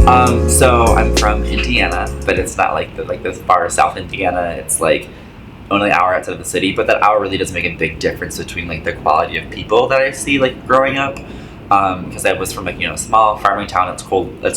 So I'm from Indiana, but it's not like this far south Indiana. It's like only an hour outside of the city, but that hour really does make a big difference between like the quality of people that I see like growing up. Because I was from like a small farming town. It's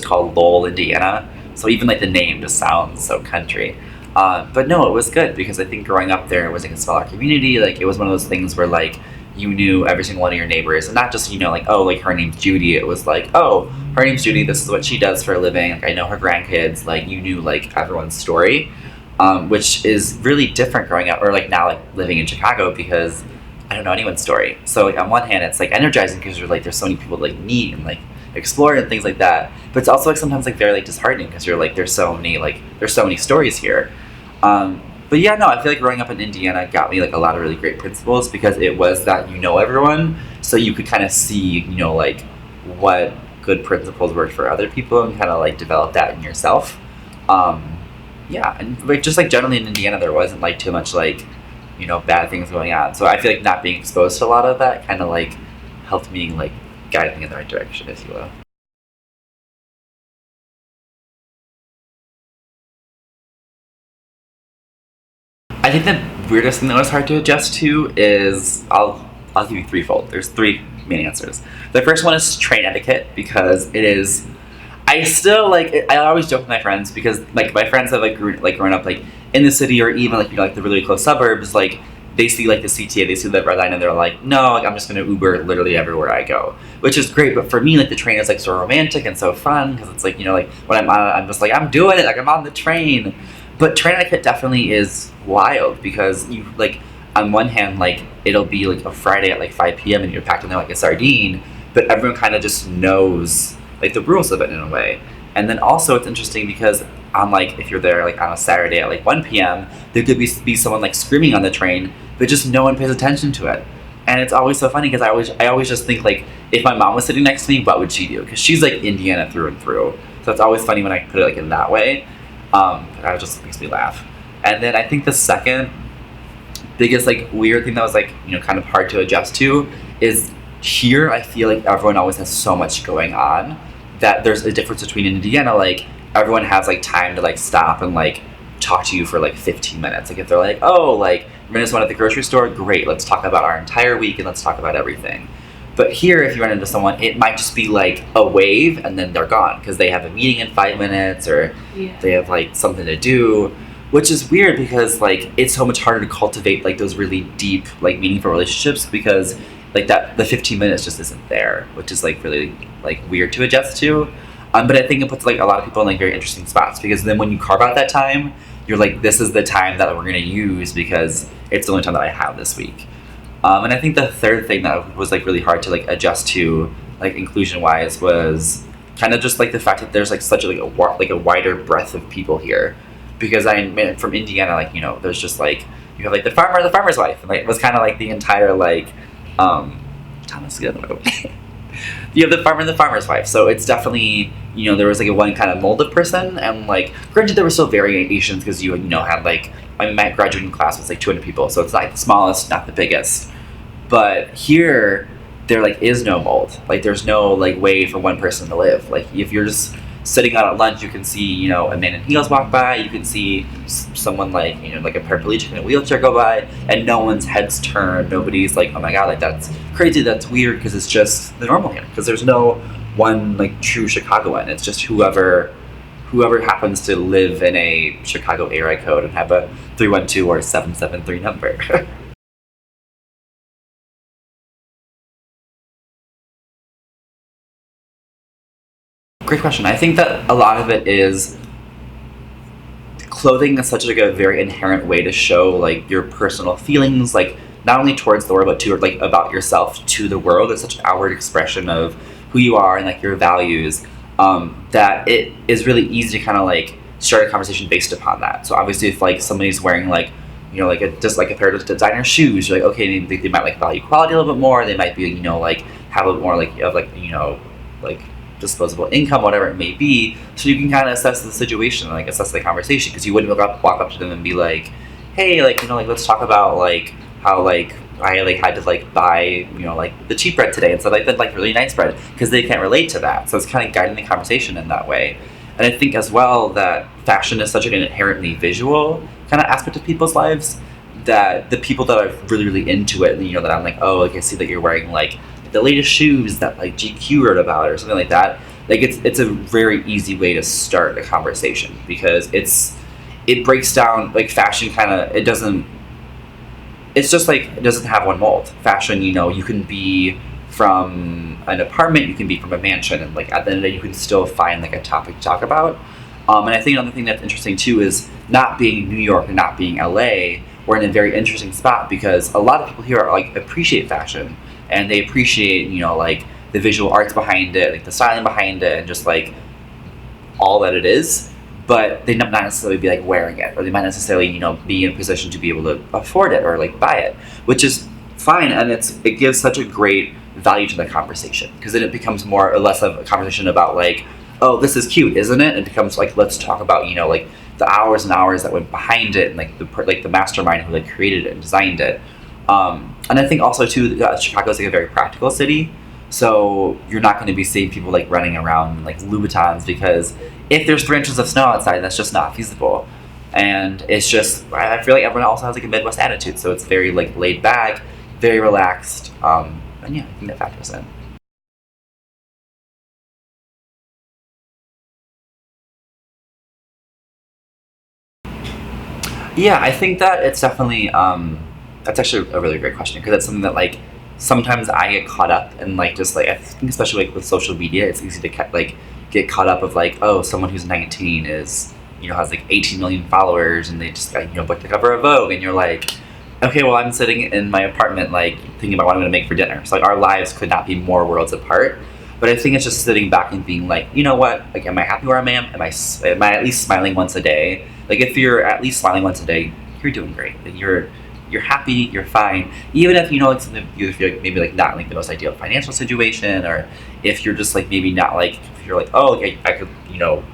called Lowell, Indiana. So even like the name just sounds so country. But no, it was good because I think growing up there it was like a smaller community. Like it was one of those things where like you knew every single one of your neighbors, and not just like oh like her name's Judy. It was like oh her name's Judy. This is what she does for a living. Like I know her grandkids. Like you knew like everyone's story, which is really different growing up or like now like living in Chicago because I don't know anyone's story. So like on one hand it's like energizing because you're like there's so many people to like meet and like explore and things like that. But it's also like sometimes like very like disheartening because you're like there's so many stories here. But yeah, no, I feel like growing up in Indiana got me like a lot of really great principles because it was that everyone, so you could kind of see like what good principles worked for other people and kind of like develop that in yourself. Yeah, and like just like generally in Indiana there wasn't like too much like bad things going on, so I feel like not being exposed to a lot of that kind of like helped me like guide me in the right direction, if you will. I think the weirdest thing that was hard to adjust to is I'll give you threefold. There's three main answers. The first one is train etiquette because it is. I still like. I always joke with my friends because like my friends have like grown up like in the city or even like like the really close suburbs. Like they see like the CTA, they see the red line, and they're like, no, like I'm just gonna Uber literally everywhere I go, which is great. But for me, like the train is like so romantic and so fun because it's like like when I'm on it, I'm just like I'm doing it, like I'm on the train. But train etiquette definitely is wild because you like on one hand like it'll be like a Friday at like 5 p.m. and you're packed in there like a sardine, but everyone kind of just knows like the rules of it in a way. And then also it's interesting because on like if you're there like on a Saturday at like 1 p.m. there could be someone like screaming on the train, but just no one pays attention to it. And it's always so funny because I always just think like if my mom was sitting next to me, what would she do? Because she's like Indiana through and through. So it's always funny when I put it like in that way. That just makes me laugh. And then I think the second biggest like weird thing that was like kind of hard to adjust to is here I feel like everyone always has so much going on that there's a difference between in Indiana like everyone has like time to like stop and like talk to you for like 15 minutes. Like if they're like oh like we're just one at the grocery store, great, let's talk about our entire week and let's talk about everything. But here, if you run into someone, it might just be like a wave and then they're gone because they have a meeting in 5 minutes or they have like something to do, which is weird because like it's so much harder to cultivate like those really deep, like meaningful relationships because like that the 15 minutes just isn't there, which is like really like weird to adjust to. But I think it puts like a lot of people in like very interesting spots because then when you carve out that time, you're like, this is the time that we're gonna use because it's the only time that I have this week. And I think the third thing that was like really hard to like adjust to, like inclusion wise, was kind of just like the fact that there's like such a wider breadth of people here, because I'm from Indiana, like there's just like you have like the farmer, the farmer's wife, and like it was kind of like the entire like Thomas the other way. You have the farmer and the farmer's wife, so it's definitely there was like a one kind of molded person, and like granted there were still variations because you had like my graduating class was like 200 people, so it's not the smallest, not the biggest. But here, there like is no mold. Like there's no like way for one person to live. Like if you're just sitting out at lunch, you can see a man in heels walk by. You can see someone like like a paraplegic in a wheelchair go by, and no one's heads turn. Nobody's like, oh my god, like that's crazy, that's weird, because it's just the normal here. Because there's no one like true Chicagoan. It's just whoever happens to live in a Chicago area code and have a 312 or 773 number. Great question. I think that a lot of it is clothing is such like a very inherent way to show like your personal feelings, like not only towards the world but to like about yourself to the world. It's such an outward expression of who you are and like your values, that it is really easy to kind of like start a conversation based upon that. So obviously if like somebody's wearing like just like a pair of designer shoes, you're like okay, they might like value quality a little bit more. They might be like have a bit more like of like like disposable income, whatever it may be, so you can kind of assess the situation and like assess the conversation, because you wouldn't walk up to them and be like, hey, like like let's talk about like how like I like had to like buy like the cheap bread today instead of like the like really nice bread, because they can't relate to that. So it's kind of guiding the conversation in that way. And I think as well that fashion is such an inherently visual kind of aspect of people's lives that the people that are really, really into it, and that I'm like, oh, like I see that you're wearing like the latest shoes that like GQ wrote about or something like that. Like it's a very easy way to start a conversation because it breaks down like fashion kind of it doesn't it's just like it doesn't have one mold. Fashion, you can be from an apartment, you can be from a mansion, and like at the end of the day, you can still find like a topic to talk about. And I think another thing that's interesting too is not being New York and not being LA. We're in a very interesting spot because a lot of people here are like appreciate fashion and they appreciate like the visual arts behind it, like the styling behind it, and just like all that it is, but they might not necessarily be like wearing it, or they might necessarily be in a position to be able to afford it or like buy it, which is fine, and it gives such a great value to the conversation because then it becomes more or less of a conversation about like, oh, this is cute, isn't it? It becomes like, let's talk about like the hours and hours that went behind it and like the mastermind who like created it and designed it. And I think also too that Chicago is like a very practical city. So you're not going to be seeing people like running around in like Louboutins because if there's 3 inches of snow outside, that's just not feasible. And it's just I feel like everyone also has like a Midwest attitude, so it's very like laid back, very relaxed, and yeah, I think that factors in. Yeah, I think that it's definitely that's actually a really great question because it's something that like sometimes I get caught up in like just like I think especially like with social media, it's easy to like get caught up of like, oh, someone who's 19 is has like 18 million followers and they just got booked the cover of Vogue, and you're like, okay, well, I'm sitting in my apartment like thinking about what I'm going to make for dinner. So like our lives could not be more worlds apart. But I think it's just sitting back and being like, you know what? Like, am I happy where I am? Am I at least smiling once a day? Like, if you're at least smiling once a day, you're doing great. Like, you're happy. You're fine. Even if like something you feel like maybe like not like the most ideal financial situation, or if you're just like maybe not like if you're like, oh, okay, I could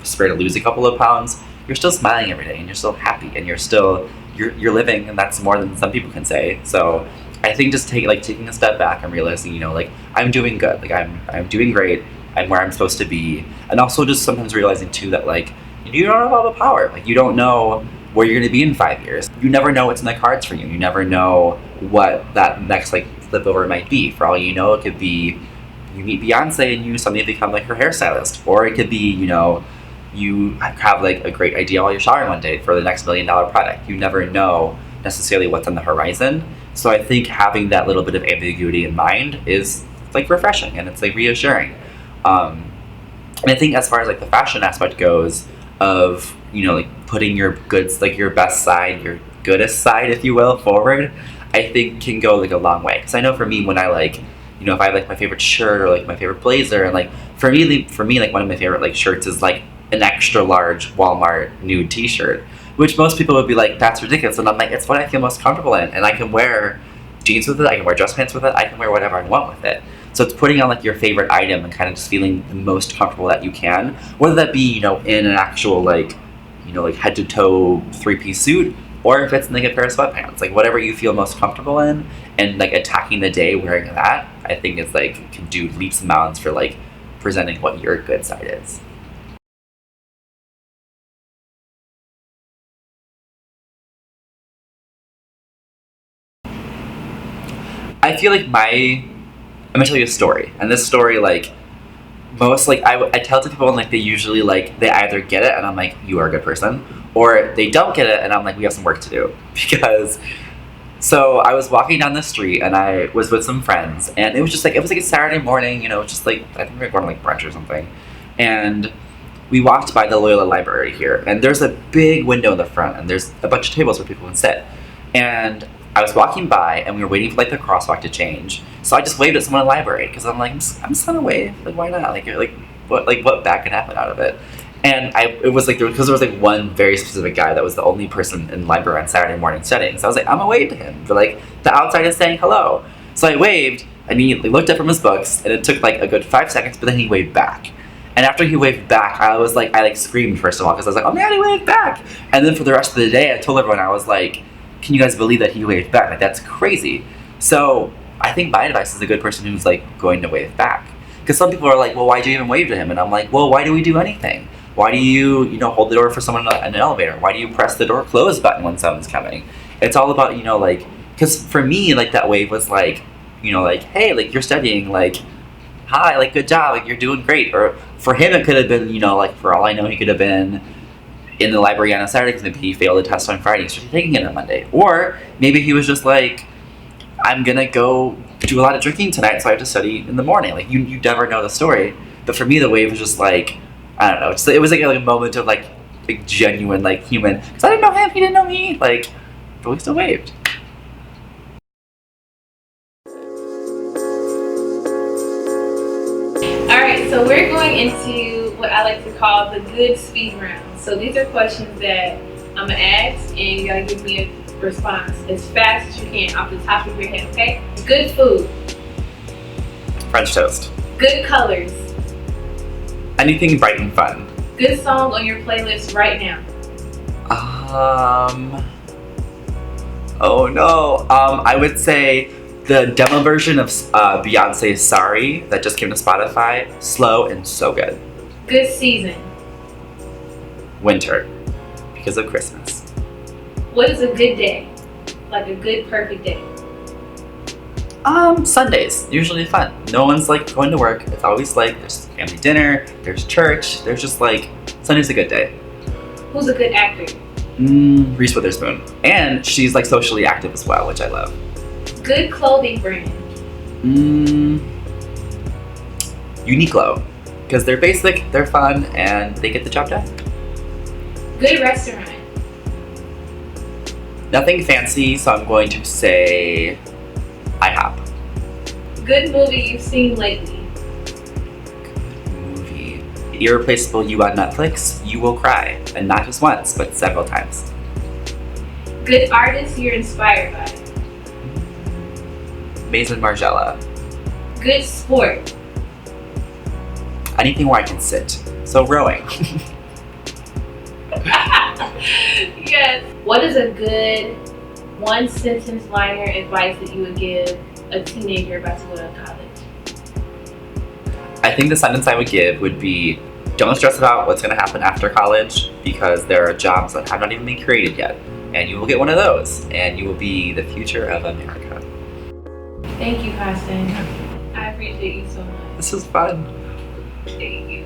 spare to lose a couple of pounds. You're still smiling every day, and you're still happy, and you're living, and that's more than some people can say. So I think just taking a step back and realizing, like I'm doing good, like I'm doing great, I'm where I'm supposed to be, and also just sometimes realizing too that like you don't have all the power, like you don't know where you're going to be in 5 years. You never know what's in the cards for you. You never know what that next like flip over might be. For all you know, it could be you meet Beyonce and you suddenly become like her hairstylist, or it could be you have like a great idea while you're showering one day for the next $1 million product. You never know necessarily what's on the horizon. So I think having that little bit of ambiguity in mind is like refreshing and it's like reassuring. And I think as far as like the fashion aspect goes, of like putting your goods, like your best side, your goodest side, if you will, forward, I think can go like a long way. Because I know for me, when I like if I have like my favorite shirt or like my favorite blazer, and like for me like one of my favorite like shirts is like an extra large Walmart nude T-shirt, which most people would be like, that's ridiculous. And I'm like, it's what I feel most comfortable in, and I can wear jeans with it, I can wear dress pants with it, I can wear whatever I want with it. So it's putting on like your favorite item and kind of just feeling the most comfortable that you can, whether that be in an actual like like head to toe 3-piece suit, or if it's in like a pair of sweatpants, like whatever you feel most comfortable in, and like attacking the day wearing that, I think is like can do leaps and bounds for like presenting what your good side is. I feel like I'm gonna tell you a story, and this story like most like I tell it to people, and like they usually like they either get it and I'm like, you are a good person, or they don't get it and I'm like, we have some work to do. Because so I was walking down the street and I was with some friends, and it was like a Saturday morning, just like I think we were going to like brunch or something, and we walked by the Loyola Library here, and there's a big window in the front, and there's a bunch of tables where people can sit. And I was walking by, and we were waiting for like the crosswalk to change. So I just waved at someone in the library because I'm like, I'm just gonna wave. Like, why not? What bad could happen out of it? And it was like because there was like one very specific guy that was the only person in the library on Saturday morning studying. So I was like, I'm gonna wave to him. But like the outside is saying hello. So I waved, and he like, looked up from his books, and it took like a good 5 seconds, but then he waved back. And after he waved back, I like screamed first of all because I was like, oh man, he waved back. And then for the rest of the day, I told everyone, I was like, can you guys believe that he waved back? Like, that's crazy. So I think my advice is a good person who's like going to wave back. Because some people are like, well, why'd you even wave to him? And I'm like, well, why do we do anything? Why do you, hold the door for someone in an elevator? Why do you press the door close button when someone's coming? It's all about, like, because for me, like, that wave was like, like, hey, like, you're studying, like, hi, like, good job, like, you're doing great. Or for him, it could have been, like, for all I know, he could have been in the library on a Saturday because maybe he failed a test on Friday, so he's taking it on Monday. Or maybe he was just like, I'm gonna go do a lot of drinking tonight, so I have to study in the morning. Like, you never know the story. But for me, the wave was just like, I don't know. It was like a moment of like genuine, like, human. Because I didn't know him, he didn't know me. Like, but we still waved. Alright, so we're going into what I like to call the good speed round. So these are questions that I'm gonna ask, and you gotta give me a response as fast as you can off the top of your head, okay? Good food. French toast. Good colors. Anything bright and fun. Good song on your playlist right now. Oh no. I would say the demo version of Beyonce's Sorry that just came to Spotify. Slow and so good. Good season. Winter. Because of Christmas. What is a good day? Like a good, perfect day. Sundays. Usually fun. No one's like going to work. It's always like there's family dinner, there's church, there's just like, Sunday's a good day. Who's a good actor? Reese Witherspoon. And she's like socially active as well, which I love. Good clothing brand. Uniqlo. Because they're basic, they're fun, and they get the job done. Good restaurant. Nothing fancy, so I'm going to say IHOP. Good movie you've seen lately. Good movie. Irreplaceable You on Netflix, you will cry. And not just once, but several times. Good artist you're inspired by. Mason Margiela. Good sport. Anything where I can sit. So rowing. Yes. What is a good one sentence liner advice that you would give a teenager about to go to college? I think the sentence I would give would be, don't stress about what's going to happen after college, because there are jobs that have not even been created yet. And you will get one of those, and you will be the future of America. Thank you, Costen. I appreciate you so much. This was fun. Thank you.